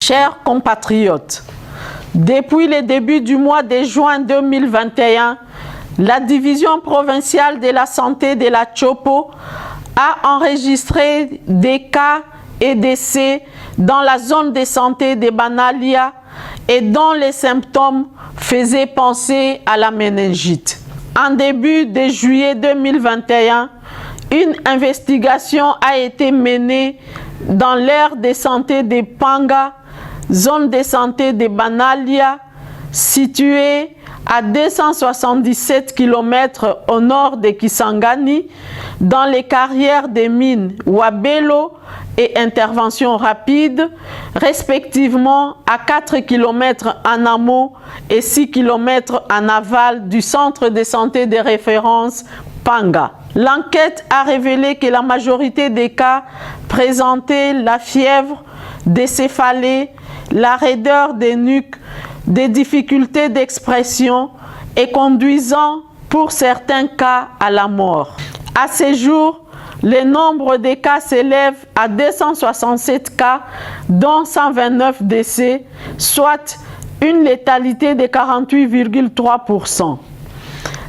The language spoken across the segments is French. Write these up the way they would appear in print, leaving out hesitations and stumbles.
Chers compatriotes, depuis le début du mois de juin 2021, la division provinciale de la santé de la Chopo a enregistré des cas et décès dans la zone de santé de Banalia et dont les symptômes faisaient penser à la méningite. En début de juillet 2021, une investigation a été menée dans l'aire de santé de Panga, zone de santé de Banalia, située à 277 km au nord de Kisangani, dans les carrières des mines Wabelo et intervention rapide, respectivement à 4 km en amont et 6 km en aval du centre de santé de référence Panga. L'enquête a révélé que la majorité des cas présentaient la fièvre, des céphalées, la raideur des nuques, des difficultés d'expression et conduisant pour certains cas à la mort. À ce jour, le nombre de cas s'élève à 267 cas, dont 129 décès, soit une létalité de 48,3%.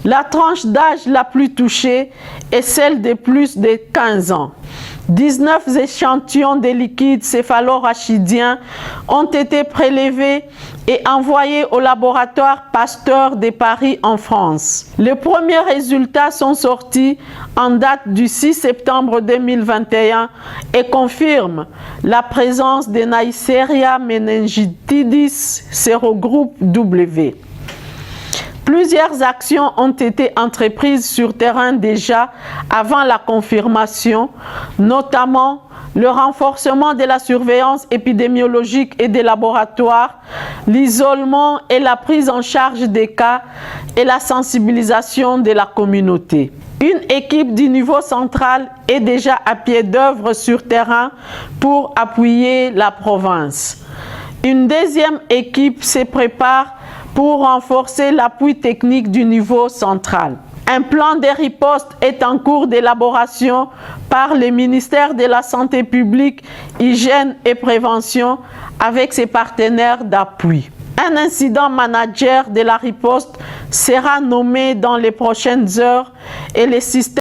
La tranche d'âge la plus touchée est celle de plus de 15 ans. 19 échantillons de liquide céphalorachidien ont été prélevés et envoyés au laboratoire Pasteur de Paris en France. Les premiers résultats sont sortis en date du 6 septembre 2021 et confirment la présence de Neisseria meningitidis sérogroupe W. Plusieurs actions ont été entreprises sur terrain déjà avant la confirmation, notamment le renforcement de la surveillance épidémiologique et des laboratoires, l'isolement et la prise en charge des cas et la sensibilisation de la communauté. Une équipe du niveau central est déjà à pied d'œuvre sur terrain pour appuyer la province. Une deuxième équipe se prépare pour renforcer l'appui technique du niveau central. Un plan de riposte est en cours d'élaboration par le ministère de la Santé publique, Hygiène et Prévention avec ses partenaires d'appui. Un incident manager de la riposte sera nommé dans les prochaines heures et le système